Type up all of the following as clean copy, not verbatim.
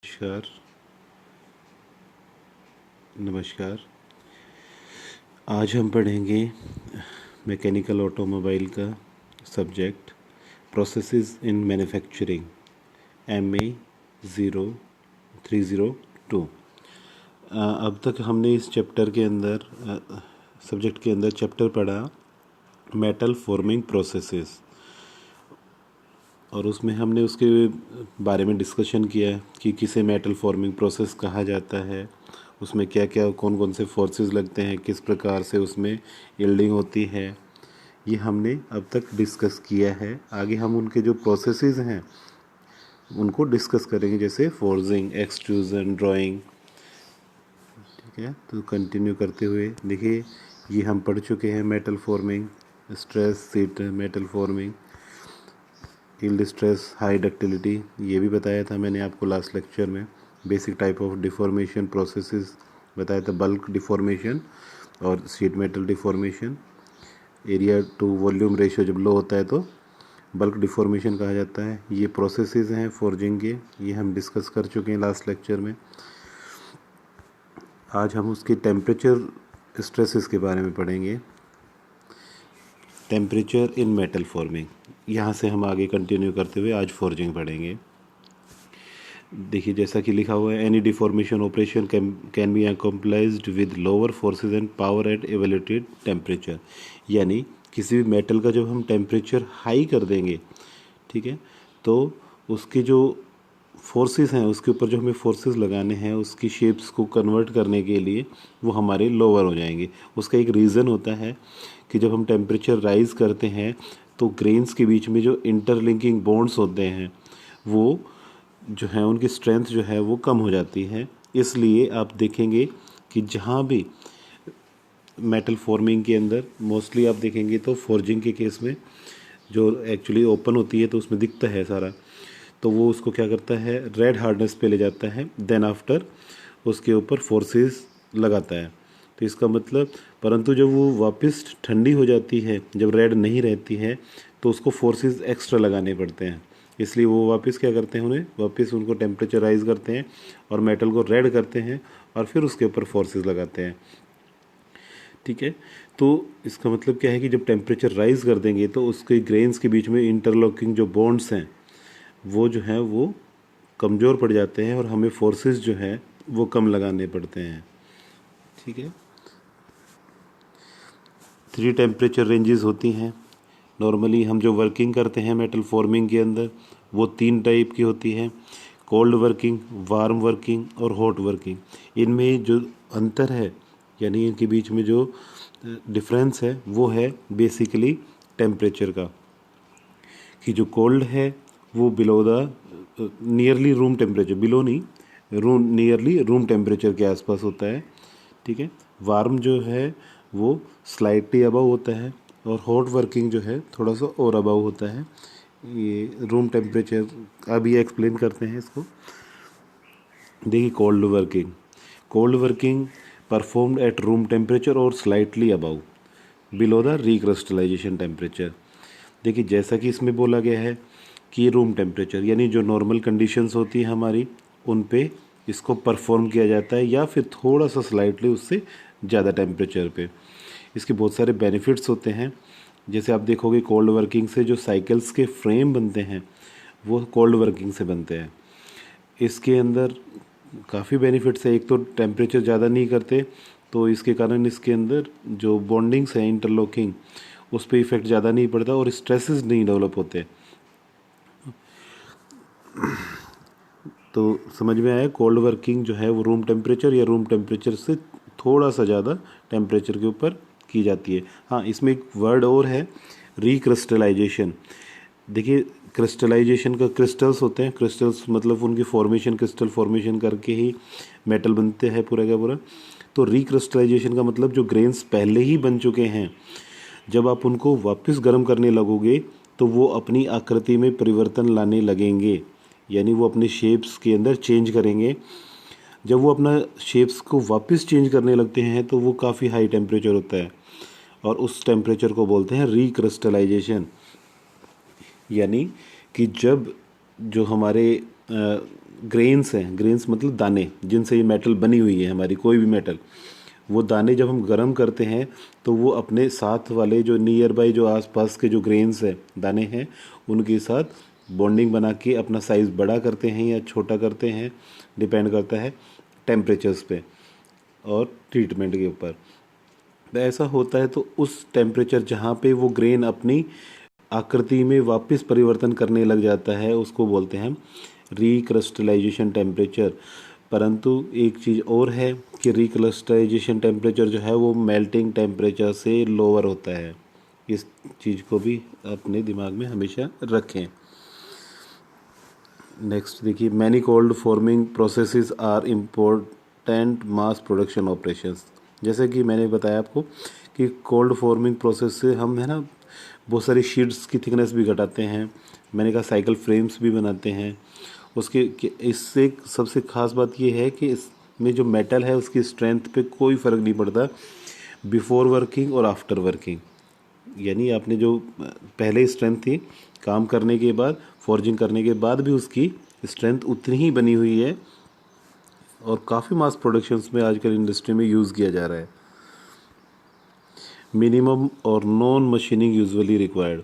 नमस्कार। नमस्कार। आज हम पढ़ेंगे मैकेनिकल ऑटोमोबाइल का subject processes in manufacturing MA 0302। अब तक हमने इस चैप्टर के अंदर सब्जेक्ट के अंदर चैप्टर पढ़ा मेटल फॉर्मिंग प्रोसेसेस, और उसमें हमने उसके बारे में डिस्कशन किया कि किसे मेटल फॉर्मिंग प्रोसेस कहा जाता है, उसमें क्या क्या कौन कौन से फोर्सेस लगते हैं, किस प्रकार से उसमें यील्डिंग होती है, ये हमने अब तक डिस्कस किया है। आगे हम उनके जो प्रोसेसेस हैं उनको डिस्कस करेंगे, जैसे फोर्जिंग, एक्सट्रूजन, ड्राइंग। ठीक है, तो कंटिन्यू करते हुए देखिए, ये हम पढ़ चुके हैं metal forming, stress sheet metal forming, yield stress, high ductility, ये भी बताया था मैंने आपको लास्ट लेक्चर में। Basic type of deformation processes बताया था, बल्क डिफॉर्मेशन और sheet metal deformation. Area to volume ratio जब लो होता है तो बल्क डिफॉर्मेशन कहा जाता है। ये प्रोसेसेस हैं फोर्जिंग के, ये हम डिस्कस कर चुके हैं लास्ट लेक्चर में। आज हम उसके टेम्परेचर स्ट्रेसेस के बारे में पढ़ेंगे। टेम्परेचर इन मेटल फॉर्मिंग, यहाँ से हम आगे कंटिन्यू करते हुए आज फोर्जिंग पढ़ेंगे। देखिए, जैसा कि लिखा हुआ है, any deformation operation can be accomplished with lower forces and power at elevated temperature. यानी किसी भी मेटल का जब हम टेम्परेचर हाई कर देंगे, ठीक है, तो उसके जो फोर्सेस हैं, उसके ऊपर जो हमें फोर्सेस लगाने हैं, उसकी शेप्स को कन्वर्ट करने के लिए वो हमारे लोअर हो जाएंगे। उसका एक रीज़न होता है कि जब हम टेम्परेचर राइज़ करते हैं तो ग्रेन्स के बीच में जो इंटरलिंकिंग बॉन्ड्स होते हैं वो जो है, उनकी स्ट्रेंथ जो है वो कम हो जाती है। इसलिए आप देखेंगे कि जहाँ भी मेटल फॉर्मिंग के अंदर मोस्टली आप देखेंगे तो फोर्जिंग के केस में जो एक्चुअली ओपन होती है तो उसमें दिखता है सारा, तो वो उसको क्या करता है, रेड हार्डनेस पे ले जाता है, देन आफ्टर उसके ऊपर फोर्सेस लगाता है। तो इसका मतलब, परंतु जब वो वापस ठंडी हो जाती है, जब रेड नहीं रहती है, तो उसको फोर्सेस एक्स्ट्रा लगाने पड़ते हैं। इसलिए वो वापस क्या करते हैं, उन्हें वापस उनको टेम्परेचराइज करते हैं और मेटल को रेड करते हैं और फिर उसके ऊपर फोर्सेस लगाते हैं। ठीक है, तो इसका मतलब क्या है कि जब टेम्परेचर राइज कर देंगे तो उसके ग्रेन्स के बीच में इंटरलॉकिंग जो बॉन्ड्स हैं वो जो है वो कमज़ोर पड़ जाते हैं और हमें फोर्सेस जो है वो कम लगाने पड़ते हैं। ठीक है, 3 टेम्परेचर रेंजेस होती हैं। नॉर्मली हम जो वर्किंग करते हैं मेटल फॉर्मिंग के अंदर वो 3 टाइप की होती है, कोल्ड वर्किंग, वार्म वर्किंग और हॉट वर्किंग। इनमें जो अंतर है, यानी इनके बीच में जो डिफरेंस है वो है बेसिकली टेम्परेचर का, कि जो कोल्ड है वो below the nearly room temperature, below नहीं, रूम नियरली रूम टेम्परेचर के आसपास होता है। ठीक है, वार्म जो है वो स्लाइटली अबव होता है और हॉट वर्किंग जो है थोड़ा सा और अबव होता है। ये रूम टेम्परेचर अभी एक्सप्लेन करते हैं इसको। देखिए, cold working performed at room temperature or slightly above below the recrystallization temperature. देखिए, जैसा कि इसमें बोला गया है कि रूम टेम्परेचर यानी जो नॉर्मल कंडीशंस होती है हमारी, उन पे इसको परफॉर्म किया जाता है, या फिर थोड़ा सा स्लाइटली उससे ज़्यादा टेम्परेचर पे। इसके बहुत सारे बेनिफिट्स होते हैं। जैसे आप देखोगे, कोल्ड वर्किंग से जो साइकिल्स के फ्रेम बनते हैं वो कोल्ड वर्किंग से बनते हैं। इसके अंदर काफ़ी बेनिफिट्स है। एक तो टेम्परेचर ज़्यादा नहीं करते, तो इसके कारण इसके अंदर जो बॉन्डिंग्स हैं, इंटरलॉकिंग, उस पर इफेक्ट ज़्यादा नहीं पड़ता और स्ट्रेसेस नहीं डेवलप होते। तो समझ में आया, कोल्ड वर्किंग जो है वो रूम टेम्परेचर या रूम टेम्परेचर से थोड़ा सा ज़्यादा टेम्परेचर के ऊपर की जाती है। हाँ, इसमें एक वर्ड और है, रिक्रिस्टलाइजेशन। देखिए, क्रिस्टलाइजेशन का, क्रिस्टल्स होते हैं, क्रिस्टल्स मतलब उनकी फॉर्मेशन, क्रिस्टल फॉर्मेशन करके ही मेटल बनते हैं पूरा का पूरा। तो रिक्रिस्टलाइजेशन का मतलब जो ग्रेन्स पहले ही बन चुके हैं, जब आप उनको वापस गर्म करने लगोगे तो वो अपनी आकृति में परिवर्तन लाने लगेंगे, यानी वो अपने शेप्स के अंदर चेंज करेंगे। जब वो अपना शेप्स को वापस चेंज करने लगते हैं तो वो काफ़ी हाई टेम्परेचर होता है और उस टेम्परेचर को बोलते हैं रिक्रिस्टलाइजेशन। यानी कि जब जो हमारे ग्रेन्स हैं, ग्रेन्स मतलब दाने जिनसे ये मेटल बनी हुई है हमारी कोई भी मेटल, वो दाने जब हम गर्म करते हैं तो वो अपने साथ वाले जो नियर बाई जो आसपास के जो ग्रेन्स हैं दाने हैं उनके साथ बॉन्डिंग बना के अपना साइज़ बड़ा करते हैं या छोटा करते हैं, डिपेंड करता है टेम्परेचर्स पे और ट्रीटमेंट के ऊपर। तो ऐसा होता है तो उस टेम्परेचर जहाँ पे वो ग्रेन अपनी आकृति में वापस परिवर्तन करने लग जाता है उसको बोलते हैं हम रिक्रिस्टलाइजेशन टेम्परेचर। परंतु एक चीज़ और है कि रिक्रिस्टलाइजेशन टेम्परेचर जो है वो मेल्टिंग टेम्परेचर से लोअर होता है। इस चीज़ को भी अपने दिमाग में हमेशा रखें। नेक्स्ट देखिए, many cold forming processes are important mass production operations. जैसे कि मैंने बताया आपको कि कोल्ड फॉर्मिंग प्रोसेस से हम है ना बहुत सारी शीट्स की थिकनेस भी घटाते हैं, मैंने कहा साइकिल फ्रेम्स भी बनाते हैं। इससे सबसे ख़ास बात ये है कि इसमें जो मेटल है उसकी स्ट्रेंथ पे कोई फ़र्क नहीं पड़ता बिफोर वर्किंग और आफ्टर वर्किंग। यानी आपने जो पहले स्ट्रेंथ थी काम करने के बाद, फॉर्जिंग करने के बाद भी उसकी स्ट्रेंथ उतनी ही बनी हुई है और काफ़ी मास प्रोडक्शंस में आजकल इंडस्ट्री में यूज़ किया जा रहा है। मिनिमम और नॉन मशीनिंग यूजुअली रिक्वायर्ड,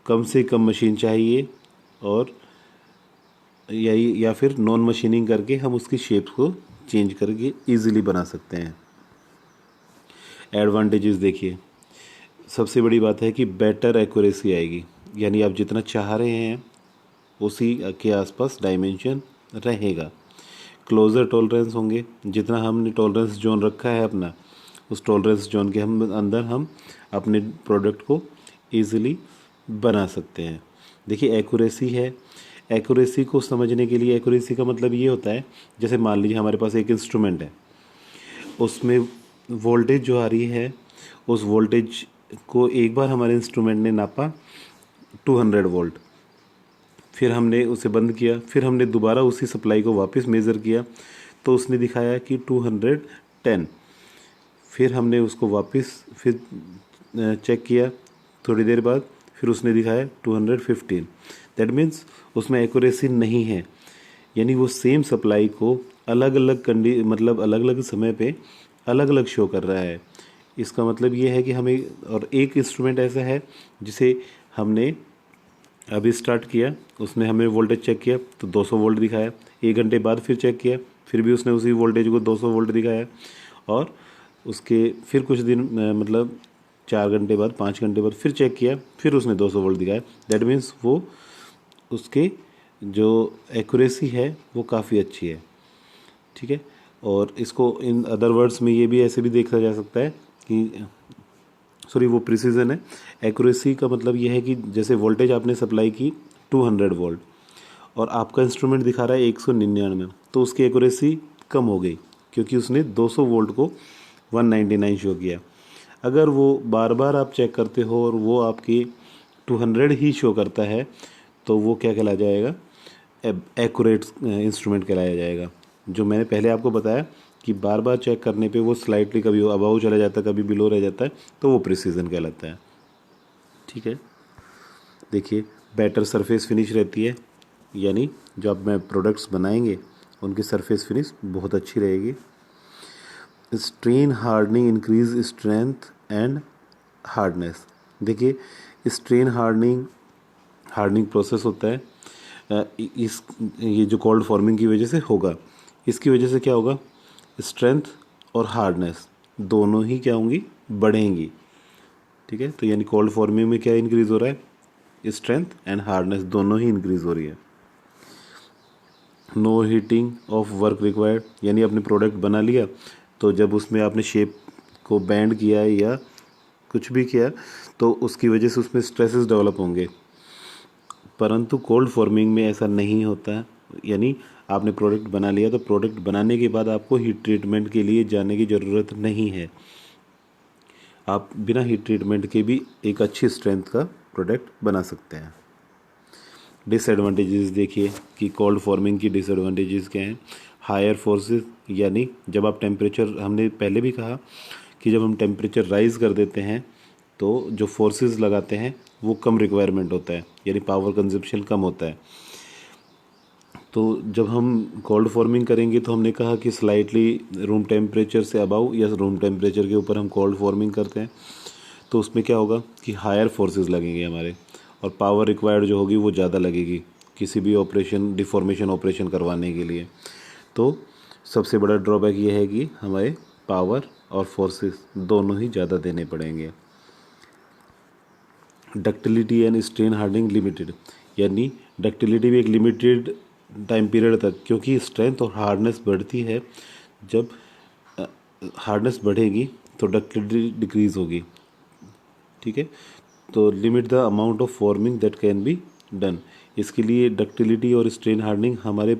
कम से कम मशीन चाहिए और या फिर नॉन मशीनिंग करके हम उसकी शेप को चेंज करके इजीली बना सकते हैं। एडवांटेजेस देखिए, सबसे बड़ी बात है कि बेटर एक्यूरेसी आएगी, यानी आप जितना चाह रहे हैं उसी के आसपास डायमेंशन रहेगा। क्लोजर टॉलरेंस होंगे, जितना हमने टॉलरेंस जोन रखा है अपना उस टॉलरेंस जोन के अंदर हम अपने प्रोडक्ट को ईज़िली बना सकते हैं। देखिए एक्यूरेसी है, एक्यूरेसी को समझने के लिए एक्यूरेसी का मतलब ये होता है जैसे मान लीजिए हमारे पास एक इंस्ट्रूमेंट है, उसमें वोल्टेज जो आ रही है उस वोल्टेज को एक बार हमारे इंस्ट्रूमेंट ने नापा 200 वोल्ट, फिर हमने उसे बंद किया, फिर हमने दोबारा उसी सप्लाई को वापस मेज़र किया तो उसने दिखाया कि 210। फिर हमने उसको वापस फिर चेक किया थोड़ी देर बाद, फिर उसने दिखाया 215। दैट मीन्स उसमें एक्यूरेसी नहीं है, यानी वो सेम सप्लाई को अलग अलग मतलब अलग अलग समय पे अलग अलग शो कर रहा है। इसका मतलब ये है कि हमें, और एक इंस्ट्रूमेंट ऐसा है जिसे हमने अभी स्टार्ट किया, उसने हमें वोल्टेज चेक किया तो 200 वोल्ट दिखाया, 1 घंटे बाद फिर चेक किया फिर भी उसने उसी वोल्टेज को 200 वोल्ट दिखाया, और उसके फिर कुछ दिन मतलब 4 घंटे बाद 5 घंटे बाद फिर चेक किया फिर उसने 200 वोल्ट दिखाया। दैट मीन्स वो उसके जो एक्यूरेसी है वो काफ़ी अच्छी है, ठीक है। और इसको इन अदर वर्ड्स में ये भी ऐसे भी देखा जा सकता है कि वो प्रिसीजन है। एक्यूरेसी का मतलब ये है कि जैसे वोल्टेज आपने सप्लाई की 200 वोल्ट और आपका इंस्ट्रूमेंट दिखा रहा है 199, तो उसकी एक्यूरेसी कम हो गई क्योंकि उसने 200 वोल्ट को 199 शो किया। अगर वो बार बार आप चेक करते हो और वो आपकी 200 ही शो करता है तो वो क्या कहलाया जाएगा, एक्यूरेट इंस्ट्रूमेंट कहलाया जाएगा। जो मैंने पहले आपको बताया कि बार बार चेक करने पे वो स्लाइटली कभी अबाव चला जाता है कभी बिलो रह जाता है तो वो प्रिसीजन कहलाता है, ठीक है। देखिए बेटर सरफेस फिनिश रहती है, यानी जो आप में प्रोडक्ट्स बनाएंगे उनकी सरफेस फिनिश बहुत अच्छी रहेगी। Strain hardening increase strength and hardness. देखिए स्ट्रेन हार्डनिंग प्रोसेस होता है, ये जो कोल्ड फॉर्मिंग की वजह से होगा। इसकी वजह से क्या होगा, स्ट्रेंथ और हार्डनेस दोनों ही क्या होंगी, बढ़ेंगी, ठीक है। तो यानी कोल्ड फॉर्मिंग में क्या इंक्रीज हो रहा है, स्ट्रेंथ एंड हार्डनेस दोनों ही इंक्रीज हो रही है। No heating of work required, यानी आपने प्रोडक्ट बना लिया तो जब उसमें आपने शेप को बैंड किया या कुछ भी किया तो उसकी वजह से उसमें स्ट्रेसेस डेवलप होंगे, परंतु कोल्ड फॉर्मिंग में ऐसा नहीं होता है। यानी आपने प्रोडक्ट बना लिया तो प्रोडक्ट बनाने के बाद आपको हीट ट्रीटमेंट के लिए जाने की ज़रूरत नहीं है, आप बिना हीट ट्रीटमेंट के भी एक अच्छी स्ट्रेंथ का प्रोडक्ट बना सकते हैं। डिसएडवांटेजेस देखिए कि कोल्ड फॉर्मिंग की डिसएडवांटेजेस क्या हैं। हायर फोर्सेस, यानी जब आप टेम्परेचर, हमने पहले भी कहा कि जब हम टेम्परेचर राइज़ कर देते हैं तो जो फोर्सेस लगाते हैं वो कम रिक्वायरमेंट होता है, यानी पावर कंजप्शन कम होता है। तो जब हम कोल्ड फॉर्मिंग करेंगे तो हमने कहा कि स्लाइटली रूम टेम्परेचर से अबाउ या रूम टेम्परेचर के ऊपर हम कोल्ड फॉर्मिंग करते हैं, तो उसमें क्या होगा कि हायर फोर्सेस लगेंगे हमारे, और पावर रिक्वायर्ड जो होगी वो ज़्यादा लगेगी किसी भी ऑपरेशन, डिफॉर्मेशन ऑपरेशन करवाने के लिए। तो सबसे बड़ा ड्रॉबैक ये है कि हमारे पावर और फोर्सेस दोनों ही ज़्यादा देने पड़ेंगे। Ductility and strain hardening limited, यानी डक्टिलिटी भी एक लिमिटेड टाइम पीरियड तक, क्योंकि स्ट्रेंथ और हार्डनेस बढ़ती है। जब हार्डनेस बढ़ेगी तो डक्टिलिटी डिक्रीज होगी, ठीक है। तो limit the amount of forming that can be done, इसके लिए डक्टिलिटी और स्ट्रेन हार्डनिंग हमारे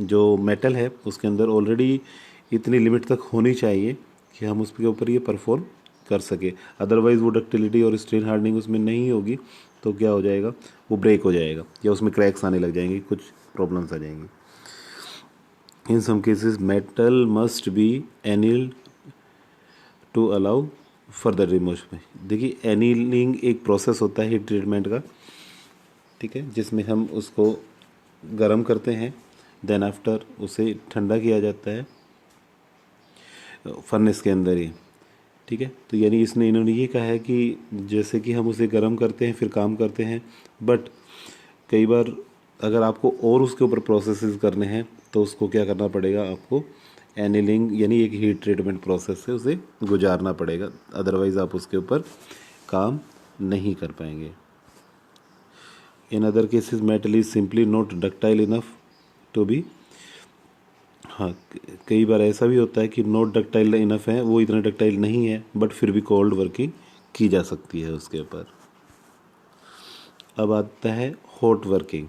जो मेटल है उसके अंदर ऑलरेडी इतनी लिमिट तक होनी चाहिए कि हम उसके ऊपर ये परफॉर्म कर सके। अदरवाइज़ वो डक्टिलिटी और स्ट्रेन हार्डनिंग उसमें नहीं होगी तो क्या हो जाएगा, वो ब्रेक हो जाएगा या उसमें क्रैक्स आने लग जाएंगे, कुछ प्रॉब्लम्स आ जाएंगी। In some cases metal must be annealed to allow further remove. देखिए एनीलिंग एक प्रोसेस होता है हीट ट्रीटमेंट का, ठीक है, जिसमें हम उसको गर्म करते हैं, देन आफ्टर उसे ठंडा किया जाता है फर्नेस के अंदर ही, ठीक है। तो यानी इसने इन्होंने ये कहा है कि जैसे कि हम उसे गर्म करते हैं फिर काम करते हैं, बट कई बार अगर आपको और उसके ऊपर प्रोसेसेस करने हैं तो उसको क्या करना पड़ेगा, आपको एनिलिंग यानी एक हीट ट्रीटमेंट प्रोसेस से उसे गुजारना पड़ेगा, अदरवाइज़ आप उसके ऊपर काम नहीं कर पाएंगे। In other cases metal is simply not ductile enough to be, हाँ कई बार ऐसा भी होता है कि नॉट डक्टाइल इनफ है, वो इतना डक्टाइल नहीं है, बट फिर भी कोल्ड वर्किंग की जा सकती है उसके ऊपर। अब आता है हॉट वर्किंग।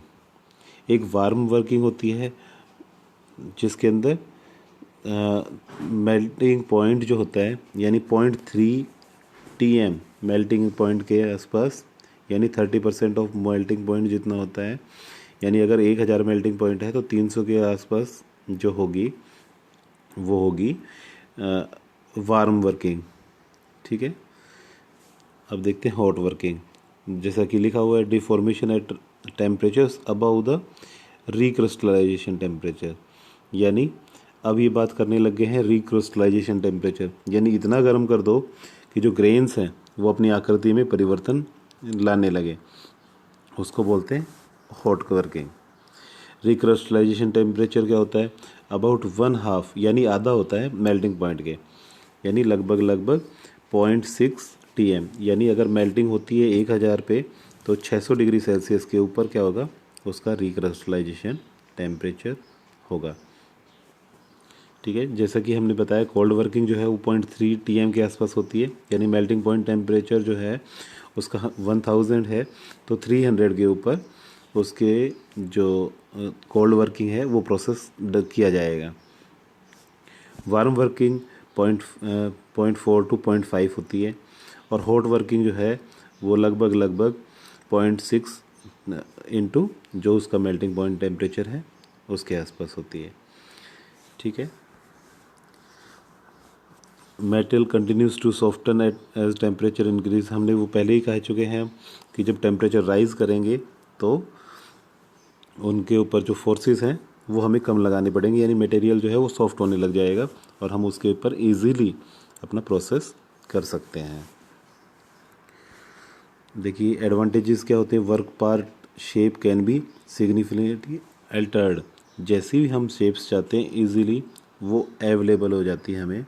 एक वार्म वर्किंग होती है जिसके अंदर मेल्टिंग पॉइंट जो होता है यानी 0.3 TM मेल्टिंग पॉइंट के आसपास, यानी 30% ऑफ मेल्टिंग पॉइंट जितना होता है, यानी अगर 1000 मेल्टिंग पॉइंट है तो 300 के आसपास जो होगी वो होगी वार्म वर्किंग, ठीक है। अब देखते हैं हॉट वर्किंग। जैसा कि लिखा हुआ है deformation at temperatures above the recrystallization temperature, यानी अब ये बात करने लग गए हैं रिक्रिस्टलाइजेशन टेम्परेचर, यानी इतना गर्म कर दो कि जो ग्रेन्स हैं वो अपनी आकृति में परिवर्तन लाने लगे, उसको बोलते हैं हॉट वर्किंग। रिक्रिस्टलाइजेशन टेम्परेचर क्या होता है, अबाउट 1/2 यानी आधा होता है मेल्टिंग पॉइंट के, यानी लगभग 0.6 TM, यानी अगर मेल्टिंग होती है 1000 पे तो 600 डिग्री सेल्सियस के ऊपर क्या होगा, उसका रिक्रिस्टलाइजेशन टेम्परेचर होगा, ठीक है। जैसा कि हमने बताया कोल्ड वर्किंग जो है वो 0.3 TM के आसपास होती है, यानी मेल्टिंग पॉइंट टेम्परेचर जो है उसका 1000 है तो 300 के ऊपर उसके जो कोल्ड वर्किंग है वो प्रोसेस किया जाएगा। वार्म वर्किंग 0.4 to 0.5 होती है, और हॉट वर्किंग जो है वो लगभग 0.6 इंटू जो उसका मेल्टिंग पॉइंट टेम्परेचर है उसके आसपास होती है, ठीक है। Metal continues to soften at as temperature increase, हमने वो पहले ही कह चुके हैं कि जब टेम्परेचर राइज करेंगे तो उनके ऊपर जो फोर्सेस हैं वो हमें कम लगाने पड़ेंगे, यानी मटेरियल जो है वो सॉफ्ट होने लग जाएगा और हम उसके ऊपर इजीली अपना प्रोसेस कर सकते हैं। देखिए एडवांटेजेस क्या होते हैं, work part shape can be significantly Altered, जैसी भी हम शेप्स चाहते हैं इजीली वो अवेलेबल हो जाती है हमें।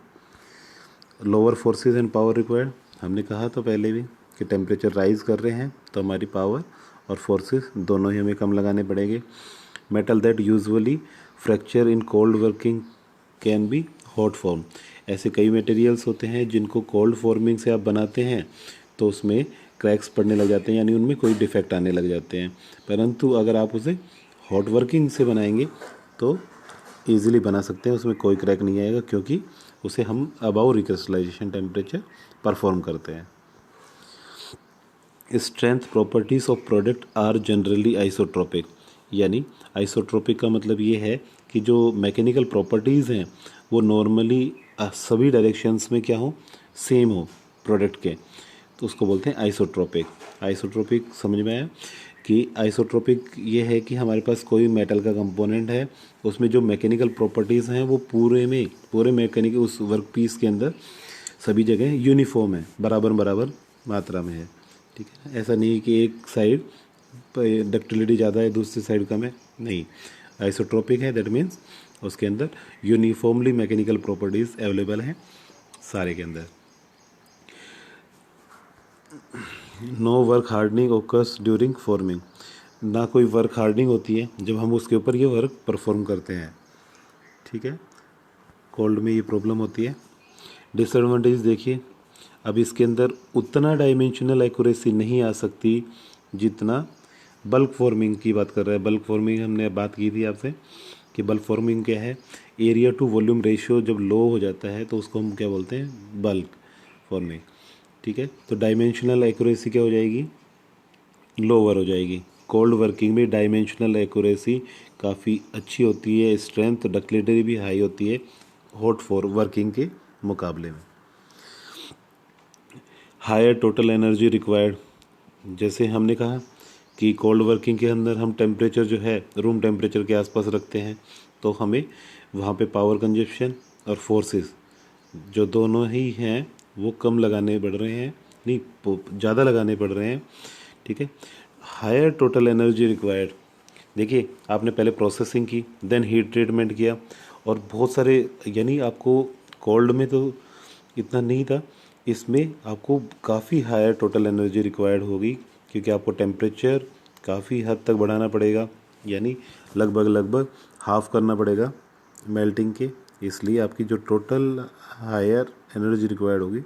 Lower forces and power required, हमने कहा तो पहले भी कि टेम्परेचर राइज कर रहे हैं तो हमारी पावर और फोर्सेस दोनों ही हमें कम लगाने पड़ेंगे। Metal that usually fracture in cold working can be hot form, ऐसे कई मटेरियल्स होते हैं जिनको कोल्ड फॉर्मिंग से आप बनाते हैं तो उसमें क्रैक्स पड़ने लग जाते हैं, यानी उनमें कोई डिफेक्ट आने लग जाते हैं, परंतु अगर आप उसे हॉट वर्किंग से बनाएंगे तो ईज़िली बना सकते हैं, उसमें कोई क्रैक नहीं आएगा क्योंकि उसे हम अबाउ रिक्रिस्टलाइजेशन टेम्परेचर परफॉर्म करते हैं। Strength properties of product are generally isotropic, यानी आइसोट्रोपिक का मतलब ये है कि जो मैकेनिकल प्रॉपर्टीज़ हैं वो नॉर्मली सभी डायरेक्शंस में क्या हो, सेम हो प्रोडक्ट के, तो उसको बोलते हैं आइसोट्रोपिक। आइसोट्रोपिक समझ में आया कि आइसोट्रोपिक ये है कि हमारे पास कोई मेटल का कंपोनेंट है, उसमें जो मैकेनिकल प्रॉपर्टीज़ हैं वो पूरे मैकेनिकल उस वर्क पीस के अंदर सभी जगह यूनिफॉर्म है, बराबर बराबर मात्रा में है। ठीक है, ऐसा नहीं है कि एक साइड डक्टिलिटी ज़्यादा है दूसरी साइड कम है, नहीं। आइसोट्रोपिक है, दैट मीन्स उसके अंदर यूनिफॉर्मली मैकेनिकल प्रॉपर्टीज़ अवेलेबल हैं सारे के अंदर। No work hardening occurs during forming, ना कोई वर्क हार्डनिंग होती है जब हम उसके ऊपर ये वर्क परफॉर्म करते हैं। ठीक है, कोल्ड में ये प्रॉब्लम होती है। डिसएडवांटेज देखिए, अब इसके अंदर उतना डायमेंशनल एक्यूरेसी नहीं आ सकती जितना बल्क फॉर्मिंग की बात कर रहा है। बल्क फॉर्मिंग हमने बात की थी आपसे कि बल्क फॉर्मिंग क्या है, एरिया टू वॉल्यूम रेशियो जब लो हो जाता है तो उसको हम क्या बोलते हैं, बल्क फॉर्मिंग। ठीक है, तो डायमेंशनल एक्यूरेसी क्या हो जाएगी, लोअर हो जाएगी। कोल्ड वर्किंग में डायमेंशनल एक्यूरेसी काफ़ी अच्छी होती है, स्ट्रेंथ डक्टिलिटी भी हाई होती है हॉट फॉर वर्किंग के मुकाबले में। हायर टोटल एनर्जी रिक्वायर्ड, जैसे हमने कहा कि कोल्ड वर्किंग के अंदर हम टेम्परेचर जो है रूम टेम्परेचर के आसपास रखते हैं, तो हमें वहाँ पे पावर कंजप्शन और फोर्सेस जो दोनों ही हैं वो कम लगाने पड़ रहे हैं, नहीं ज़्यादा लगाने पड़ रहे हैं। ठीक है, हायर टोटल एनर्जी रिक्वायर्ड, देखिए आपने पहले प्रोसेसिंग की, देन हीट ट्रीटमेंट किया, और बहुत सारे, यानी आपको कोल्ड में तो इतना नहीं था, इसमें आपको काफ़ी हायर टोटल एनर्जी रिक्वायर्ड होगी, क्योंकि आपको टेम्परेचर काफ़ी हद तक बढ़ाना पड़ेगा, यानी लगभग हाफ करना पड़ेगा मेल्टिंग के, इसलिए आपकी जो टोटल हायर एनर्जी रिक्वायर्ड होगी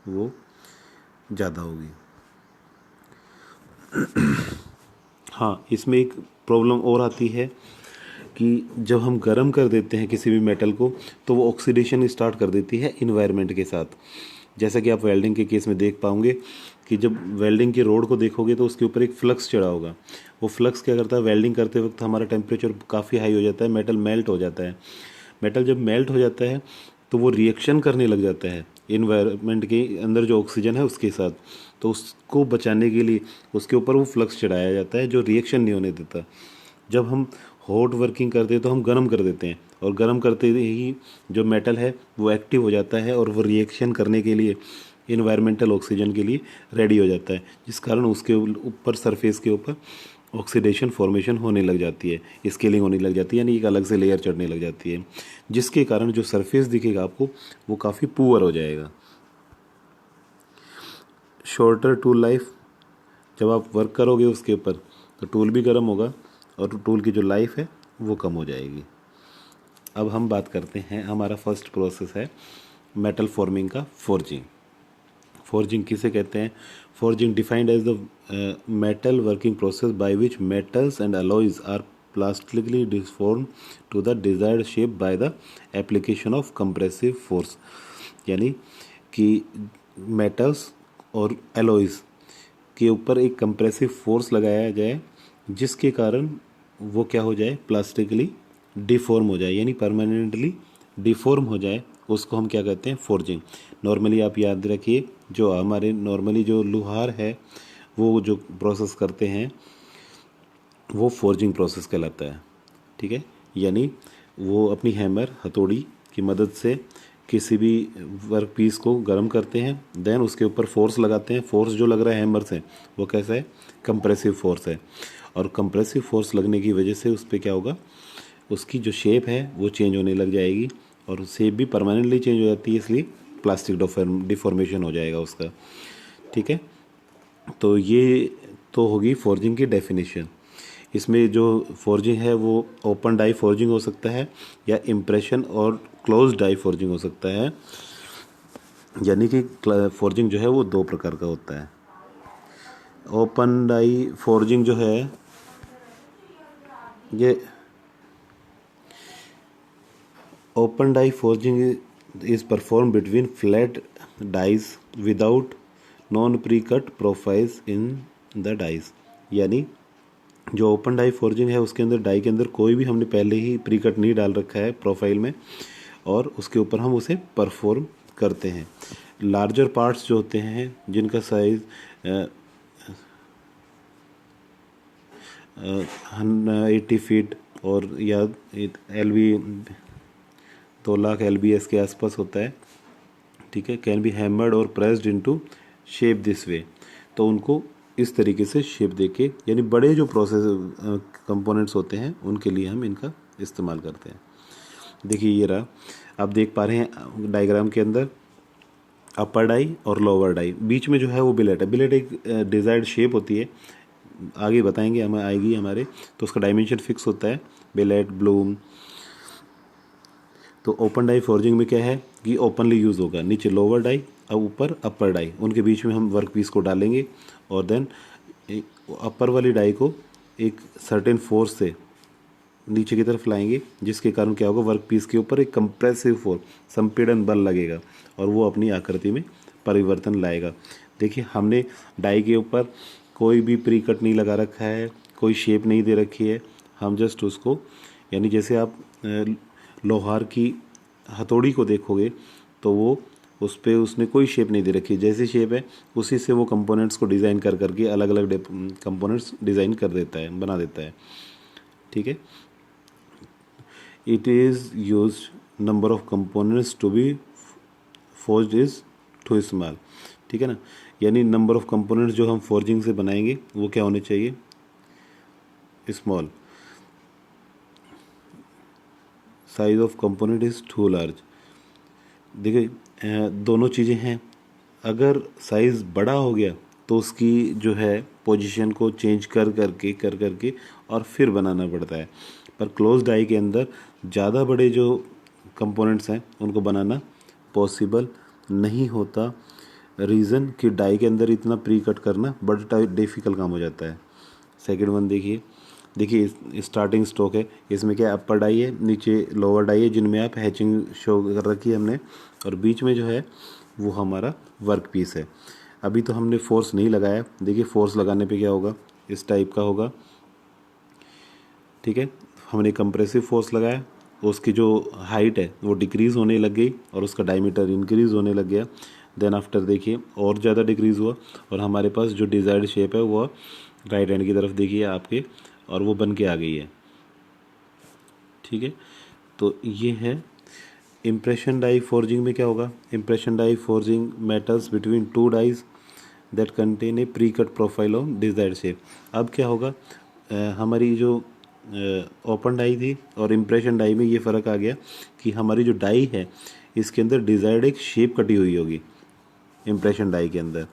वो ज़्यादा होगी। हाँ, इसमें एक प्रॉब्लम और आती है कि जब हम गर्म कर देते हैं किसी भी मेटल को तो वो ऑक्सीडेशन स्टार्ट कर देती है इन्वायरमेंट के साथ। जैसा कि आप वेल्डिंग के केस में देख पाओगे कि जब वेल्डिंग की रोड को देखोगे तो उसके ऊपर एक फ्लक्स चढ़ा होगा। वो फ्लक्स क्या करता है, वेल्डिंग करते वक्त हमारा टेम्परेचर काफ़ी हाई हो जाता है, मेटल मेल्ट हो जाता है। मेटल जब मेल्ट हो जाता है तो वो रिएक्शन करने लग जाता है इन्वायरमेंट के अंदर जो ऑक्सीजन है उसके साथ, तो उसको बचाने के लिए उसके ऊपर वो फ्लक्स चढ़ाया जाता है जो रिएक्शन नहीं होने देता। जब हम हॉट वर्किंग करते हैं तो हम गर्म कर देते हैं, और गर्म करते ही जो मेटल है वो एक्टिव हो जाता है और वो रिएक्शन करने के लिए इन्वायरमेंटल ऑक्सीजन के लिए रेडी हो जाता है, जिस कारण उसके ऊपर सरफेस के ऊपर ऑक्सीडेशन फॉर्मेशन होने लग जाती है, स्केलिंग होने लग जाती है, यानी एक अलग से लेयर चढ़ने लग जाती है, जिसके कारण जो सरफेस दिखेगा आपको वो काफ़ी पुअर हो जाएगा। शॉर्टर टूल लाइफ, जब आप वर्क करोगे उसके ऊपर तो टूल भी गर्म होगा और टूल की जो लाइफ है वो कम हो जाएगी। अब हम बात करते हैं, हमारा फर्स्ट प्रोसेस है मेटल फॉर्मिंग का, फोर्जिंग। फोर्जिंग किसे कहते हैं? Forging defined as the metal working process by which metals and alloys are plastically deform to the desired shape by the application of compressive force, यानी कि metals और alloys के ऊपर एक कंप्रेसिव फोर्स लगाया जाए जिसके कारण वो क्या हो जाए, प्लास्टिकली डिफॉर्म हो जाए, यानी परमानेंटली डिफॉर्म हो जाए, उसको हम क्या कहते हैं, फोर्जिंग। नॉर्मली आप याद रखिए, जो हमारे नॉर्मली जो लोहार है वो जो प्रोसेस करते हैं वो फोर्जिंग प्रोसेस कहलाता है। ठीक है, यानी वो अपनी हैमर हथौड़ी की मदद से किसी भी वर्क पीस को गर्म करते हैं, देन उसके ऊपर फोर्स लगाते हैं। फोर्स जो लग रहा है हैमर से वो कैसा है, कंप्रेसिव फोर्स है, और कंप्रेसिव फोर्स लगने की वजह से उस पर क्या होगा, उसकी जो शेप है वो चेंज होने लग जाएगी, और शेप भी परमानेंटली चेंज हो जाती है, इसलिए प्लास्टिक डिफॉर्मेशन हो जाएगा उसका। ठीक है, तो ये तो होगी फोर्जिंग की डेफिनेशन। इसमें जो फोर्जिंग है वो ओपन डाई फोर्जिंग हो सकता है या इम्प्रेशन और क्लोज डाई फोर्जिंग हो सकता है, यानी कि फोर्जिंग जो है वो दो प्रकार का होता है। ओपन डाई फोर्जिंग जो है ये open die forging is perform between flat dies without non pre cut profiles in the dies, यानी जो ओपन डाई फोर्जिंग है उसके अंदर डाई के अंदर कोई भी हमने पहले ही प्री कट नहीं डाल रखा है प्रोफाइल में, और उसके ऊपर हम उसे परफॉर्म करते हैं। लार्जर पार्ट्स जो होते हैं जिनका साइज 80 फीट और या LB 2 लाख LBS के आसपास होता है, ठीक है। कैन बी हैमर्ड और pressed into shape this way, तो उनको इस तरीके से शेप देके, यानी बड़े जो प्रोसेस कंपोनेंट्स होते हैं उनके लिए हम इनका इस्तेमाल करते हैं। देखिए ये रहा, आप देख पा रहे हैं डायग्राम के अंदर अपर डाई और लोअर डाई, बीच में जो है वो बिलेट है। बिलेट एक डिज़ायर्ड शेप होती है, आगे बताएंगे हमें आएगी हमारे, तो उसका डायमेंशन फिक्स होता है, बिलेट, ब्लूम। तो ओपन डाई फॉर्जिंग में क्या है कि ओपनली यूज़ होगा, नीचे लोअर डाई और ऊपर अपर डाई, उनके बीच में हम वर्क पीस को डालेंगे और देन अपर वाली डाई को एक सर्टेन फोर्स से नीचे की तरफ लाएंगे, जिसके कारण क्या होगा, वर्क पीस के ऊपर एक कंप्रेसिव फोर्स, संपीड़न बल लगेगा और वो अपनी आकृति में परिवर्तन लाएगा। देखिए हमने डाई के ऊपर कोई भी प्री कट नहीं लगा रखा है, कोई शेप नहीं दे रखी है, हम जस्ट उसको, यानी जैसे आप लोहार की हथौड़ी को देखोगे तो वो उस पर उसने कोई शेप नहीं दे रखी, जैसी शेप है उसी से वो कंपोनेंट्स को डिज़ाइन कर करके अलग अलग कंपोनेंट्स डिज़ाइन कर देता है, बना देता है, ठीक है। It is use number of components to be forged is too small, ठीक है ना, यानी नंबर ऑफ कंपोनेंट्स जो हम फोर्जिंग से बनाएंगे वो क्या होने चाहिए, small. Size of component is too large. देखिए दोनों चीज़ें हैं, अगर साइज़ बड़ा हो गया तो उसकी जो है पोजीशन को चेंज कर करके और फिर बनाना पड़ता है, पर क्लोज डाई के अंदर ज़्यादा बड़े जो कंपोनेंट्स हैं उनको बनाना पॉसिबल नहीं होता। रीज़न कि डाई के अंदर इतना प्री कट करना बड़ा डिफ़िकल्ट काम हो जाता है। सेकेंड वन देखिए स्टार्टिंग स्टॉक है, इसमें क्या अपर डाई है, नीचे लोअर डाई है, जिनमें आप हैचिंग शो कर रखी है हमने, और बीच में जो है वो हमारा वर्क पीस है। अभी तो हमने फोर्स नहीं लगाया, देखिए फोर्स लगाने पे क्या होगा, इस टाइप का होगा, ठीक है। हमने कंप्रेसिव फोर्स लगाया, उसकी जो हाइट है वो डिक्रीज़ होने लग गई और उसका डायमीटर इंक्रीज़ होने लग गया। देन आफ्टर देखिए और ज़्यादा डिक्रीज़ हुआ और हमारे पास जो डिज़ायर्ड शेप है वो राइट हैंड की तरफ देखिए आपके, और वो बन के आ गई है, ठीक है। तो ये है इम्प्रेशन डाई फॉर्जिंग में क्या होगा, impression die forging matters between two dies that contain a pre cut profile of desired shape. अब क्या होगा, हमारी जो ओपन डाई थी और इम्प्रेशन डाई में ये फ़र्क आ गया कि हमारी जो डाई है इसके अंदर डिज़ायर्ड एक शेप कटी हुई होगी इम्प्रेशन डाई के अंदर,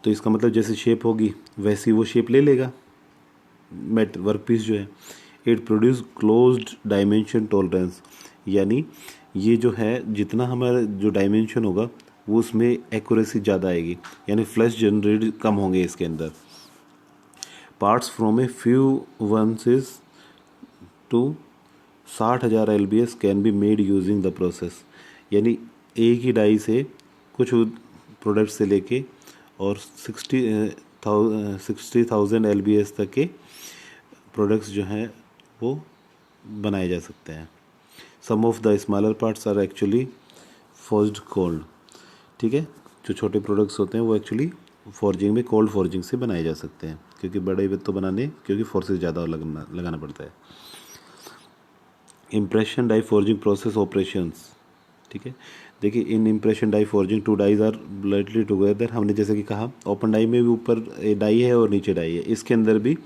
तो इसका मतलब जैसे शेप होगी वैसी वो शेप ले लेगा मेट वर्क पीस जो है। It produce closed dimension tolerance, यानी ये जो है जितना हमारा जो डायमेंशन होगा वो उसमें एक्यूरेसी ज़्यादा आएगी, यानी फ्लैश जनरेट कम होंगे इसके अंदर। Parts from a few ounces to 60,000 LBS can be made using the process, यानी एक ही डाई से कुछ प्रोडक्ट से लेके और 60,000 LBS तक के प्रोडक्ट्स जो हैं वो बनाए जा सकते हैं। Some of the smaller parts are actually forged cold, ठीक है। जो छोटे प्रोडक्ट्स होते हैं वो एक्चुअली फॉर्जिंग में कोल्ड फॉर्जिंग से बनाए जा सकते हैं, क्योंकि बड़े तो बनाने क्योंकि फोर्सेस ज़्यादा लगाना पड़ता है। Impression die forging process operations, ठीक है। देखिए in impression die forging two dies are brought together, हमने जैसे कि कहा ओपन डाई में भी ऊपर डाई है और नीचे डाई है, इसके अंदर भी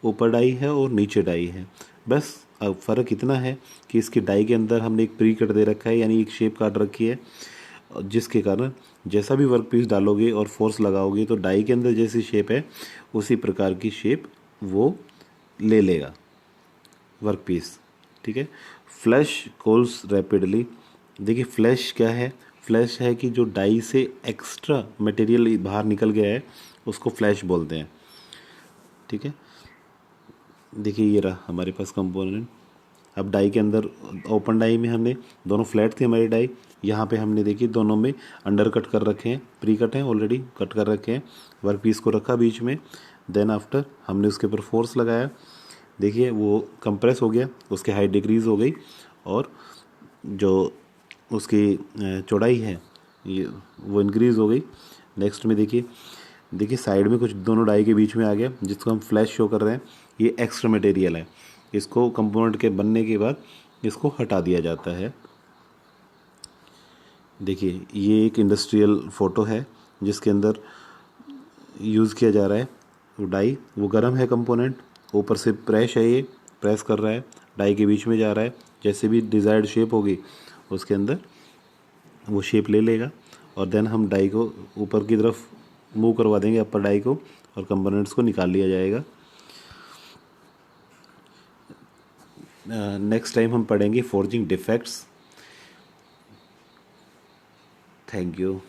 ऊपर डाई है और नीचे डाई है, बस अब फ़र्क इतना है कि इसकी डाई के अंदर हमने एक प्री कट दे रखा है, यानी एक शेप काट रखी है, जिसके कारण जैसा भी वर्क पीस डालोगे और फोर्स लगाओगे तो डाई के अंदर जैसी शेप है उसी प्रकार की शेप वो ले लेगा वर्क पीस, ठीक है। फ्लैश कोल्स रैपिडली, देखिए फ्लैश क्या है, फ्लैश है कि जो डाई से एक्स्ट्रा मटेरियल बाहर निकल गया है उसको फ्लैश बोलते हैं, ठीक है। देखिए ये रहा हमारे पास कंपोनेंट। अब डाई के अंदर ओपन डाई में हमने दोनों फ्लैट थी हमारी डाई, यहाँ पे हमने देखिए दोनों में अंडर कट कर रखे हैं, प्री कट हैं ऑलरेडी कट कर रखे हैं, वर्क पीस को रखा बीच में, देन आफ्टर हमने उसके ऊपर फोर्स लगाया, देखिए वो कंप्रेस हो गया, उसकी हाइट डिक्रीज़ हो गई और जो उसकी चौड़ाई है ये वो इंक्रीज़ हो गई। नेक्स्ट में देखिए देखिए साइड में कुछ दोनों डाई के बीच में आ गया, जिसको हम फ्लैश शो कर रहे हैं, ये एक्स्ट्रा मटेरियल है। इसको कंपोनेंट के बनने के बाद इसको हटा दिया जाता है। देखिए ये एक इंडस्ट्रियल फ़ोटो है जिसके अंदर यूज़ किया जा रहा है वो डाई, वो गर्म है कंपोनेंट, ऊपर से प्रेस है, ये प्रेस कर रहा है, डाई के बीच में जा रहा है, जैसे भी डिज़ायर्ड शेप होगी उसके अंदर वो शेप ले लेगा, और देन हम डाई को ऊपर की तरफ मूव करवा देंगे, अपर डाई को, और कंपोनेंट्स को निकाल लिया जाएगा। नेक्स्ट टाइम हम पढ़ेंगे फोर्जिंग डिफेक्ट्स। Thank you.